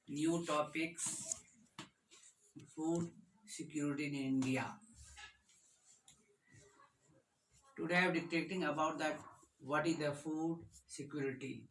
New topics: food security in India. Today I am dictating about that what is the food security.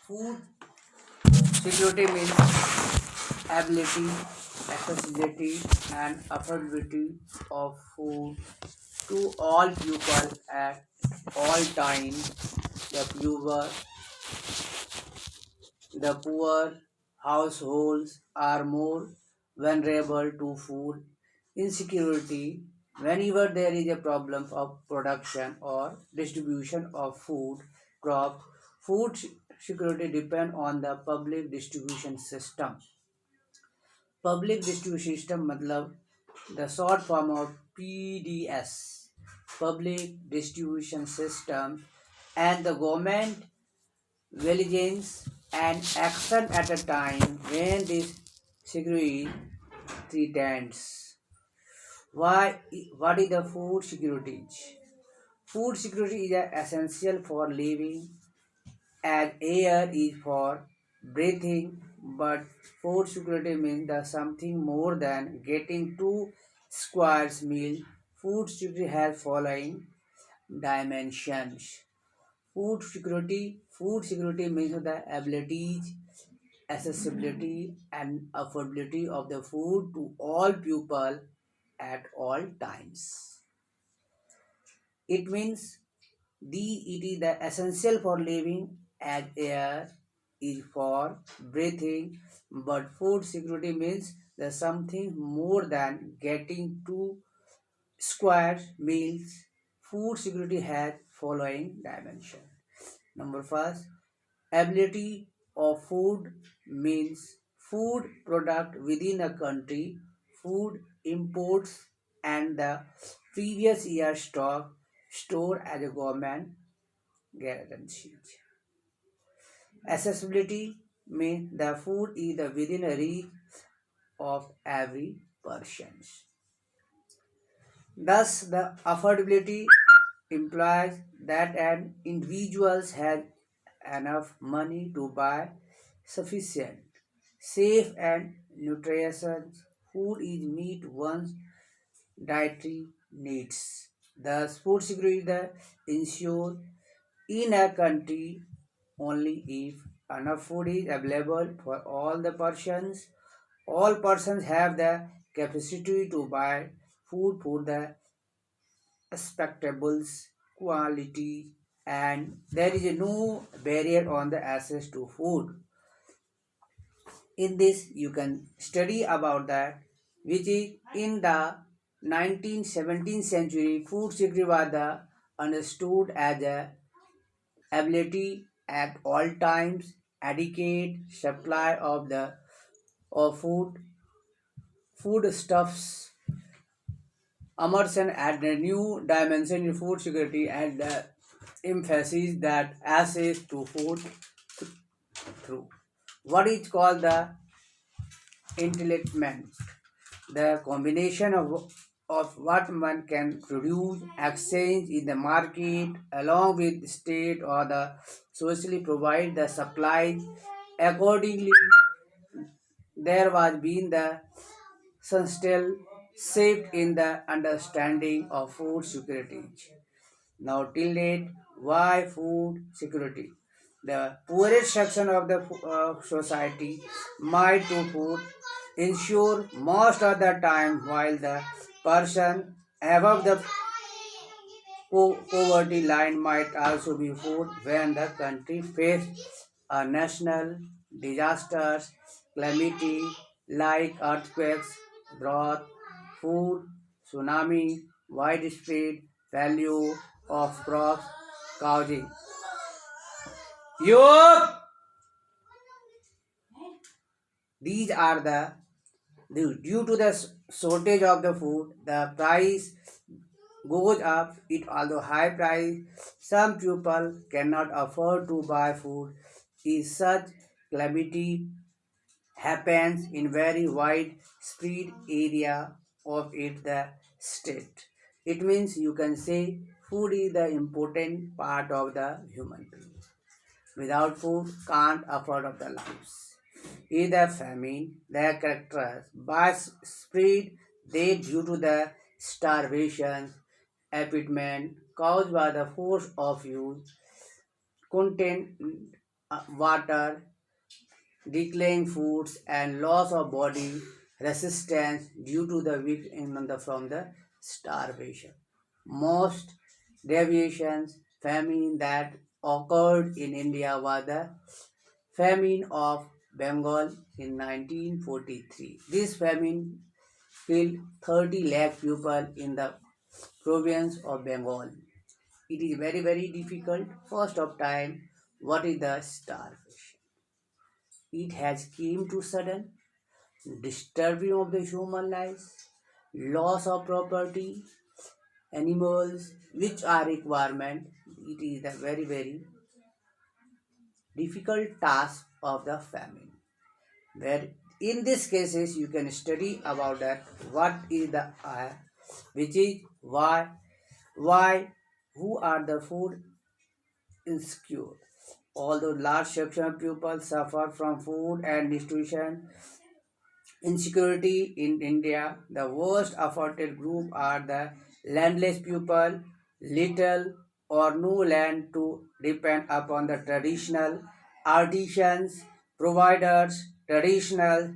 Food security means ability, accessibility and affordability of food to all people at all times. The poor households are more vulnerable to food insecurity whenever there is a problem of production or distribution of food crops. Food security depend on the public distribution system. Public distribution system मतलब the short form of PDS, public distribution system, and the government vigilance and action at a time when this security threatens. Why? What is the food security? Food security is essential for living, as air is for breathing, but food security means the something more than getting two squares meal. Food security has following dimensions. Food security means the abilities, accessibility and affordability of the food to all people at all times. It means it is the essential for living as air is for breathing, but food security means the something more than getting two square meals. Food security has following dimension. Number first, ability of food means food product within a country, food imports and the previous year stock stored as a government guarantees. Accessibility means the food is within a reach of every person. Thus, the affordability implies that an individual has enough money to buy sufficient, safe, and nutritious food is meet one's dietary needs. Thus, food security is ensured in a country only if enough food is available for all the persons. All persons have the capacity to buy food for the expectables quality, and there is no barrier on the access to food. In this you can study about that, which is in the 19th 17th century food security was understood as a ability at all times adequate supply of foodstuffs. Emerson added a new dimension in food security and the emphasis that access to food through what is called the entitlement, the combination of what one can produce, exchange in the market, along with state or the socially provide the supply. Accordingly, there was been the substantial shift in the understanding of food security. Now, till date, why food security? The poorest section of the society might do food ensure most of the time, while the person above the poverty line might also be food when the country faces a national disasters, calamity like earthquakes, drought, food, tsunami, widespread value of crops causing. Yup! These are due to the shortage of the food, the price goes up. It although high price, some people cannot afford to buy food. Is such calamity happens in very wide spread area of it the state. It means you can say food is the important part of the human being. Without food, can't afford of the lives. is the famine. Their characters by spread they due to the starvation, epidemic caused by the force of use, content water, decaying foods, and loss of body resistance due to the weak from the starvation. Most deviations famine that occurred in India was the famine of Bengal in 1943. This famine killed 30 lakh people in the province of Bengal. It is very very difficult. First of time, what is the starvation? It has came to sudden disturbing of the human lives, loss of property, animals, which are requirement. It is a very very difficult task of the famine. Where in these cases you can study about that what is the which is why who are the food insecure. Although large section of people suffer from food and nutrition insecurity in India, the worst affected group are the landless people, little or no land to depend upon the traditional artisans, providers, traditional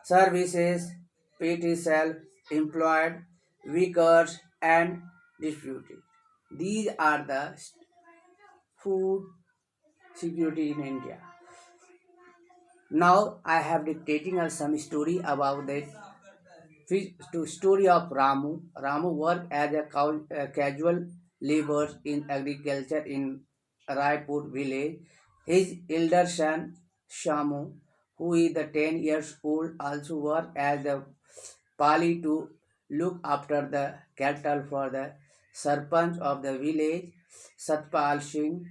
services, petty self-employed, workers, and disputed. These are the food security in India. Now I have dictating us some story about the story of Ramu. Ramu worked as a casual labor in agriculture in Raipur village. His elder son Shamu, who is the 10 years old, also worked as a pali to look after the cattle for the sarpanch of the village, Satpal Singh.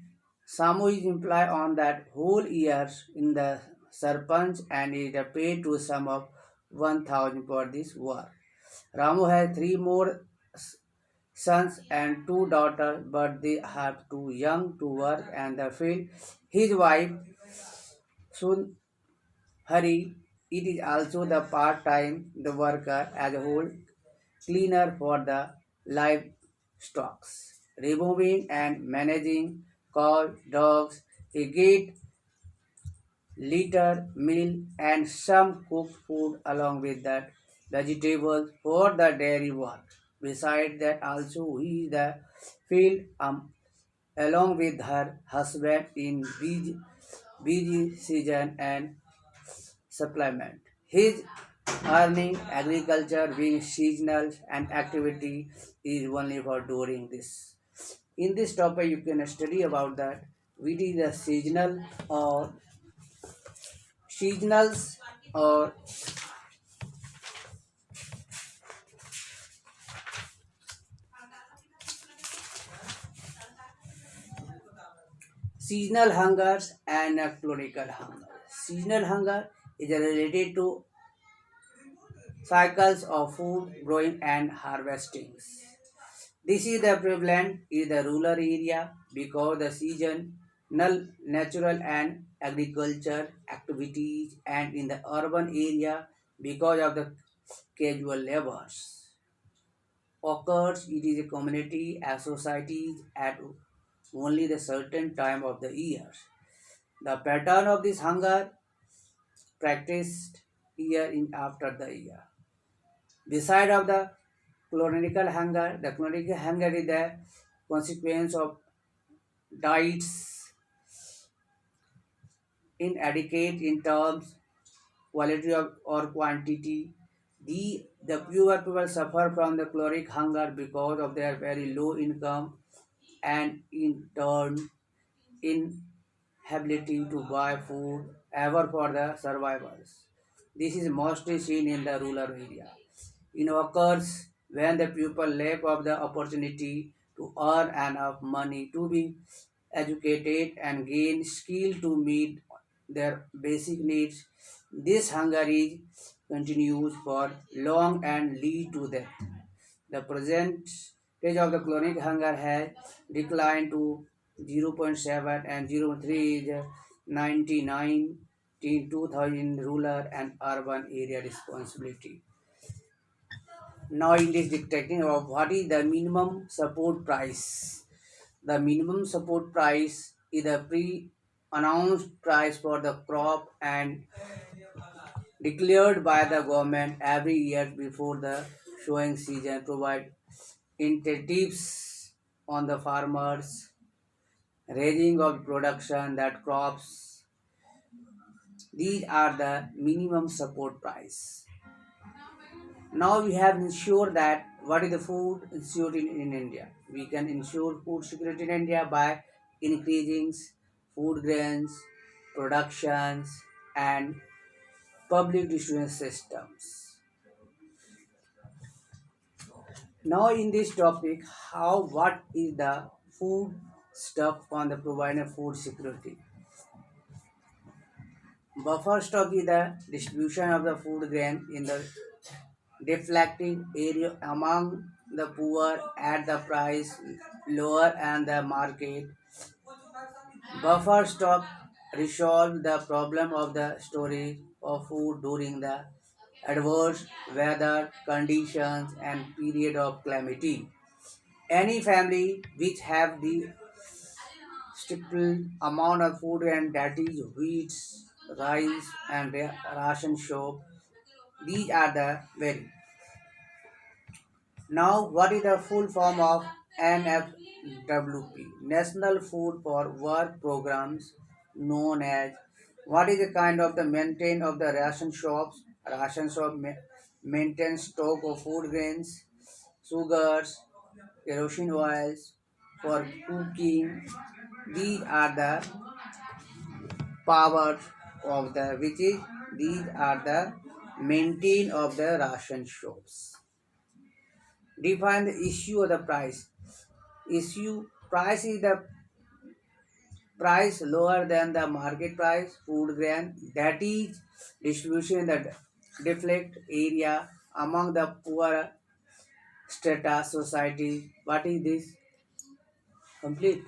Samu is employed on that whole year in the sarpanch and is paid to sum of 1000 for this work. Ramu has three more sons and two daughters, but they are too young to work and the field. His wife Sun Hari, it is also the part-time the worker as a whole cleaner for the livestock, removing and managing cows, dogs. He get litter, meal, and some cooked food along with that vegetables for the dairy work. Besides that, also he is the field along with her husband in busy season and supplement. His earning agriculture being seasonal and activity is only for during this. In this topic, you can study about that. Which is the seasonals or seasonal hungers and chronical hunger. Seasonal hunger is related to cycles of food growing and harvesting. This is the prevalent in the rural area because the seasonal natural and agriculture activities and in the urban area because of the casual labors occurs. It is a community and societies at only the certain time of the year. The pattern of this hunger practiced year in after the year. Beside of the the chronic hunger is the consequence of diets inadequate in terms quality of or quantity. The poor people suffer from the caloric hunger because of their very low income and in turn inability to buy food ever for the survivors. This is mostly seen in the rural area. It occurs when the people lack of the opportunity to earn enough money to be educated and gain skill to meet their basic needs. This hunger is continues for long and lead to death. The percentage of the chronic hunger has declined to 0.7 and 0.3 is 99 in 2000 rural and urban area responsibility. Now in this dictating of what is the minimum support price. The minimum support price is the pre-announced price for the crop and declared by the government every year before the sowing season provide incentives on the farmers raising of production that crops. These are the minimum support price. Now we have ensured that what is the food insecurity in India. We can ensure food security in India by increasing food grains, productions, and public distribution systems. Now in this topic, how what is the food stuff on the provider food security? Buffer stock is the distribution of the food grain in the deflecting area among the poor at the price lower and the market. Buffer stock resolve the problem of the storage of food during the adverse weather conditions and period of calamity. Any family which have the stipulated amount of food and that is wheat, rice and ration shop, these are the very. Now, what is the full form of NFWP? National Food for Work Programs, known as what is the kind of the maintain of the ration shops? Ration shop maintain stock of food grains, sugars, kerosene oils for cooking. These are the power of the which is these are the maintain of the ration shops. Define the issue of the price. Issue price is the price lower than the market price food grain that is distribution in the deflect area among the poor strata society. What is this? Complete.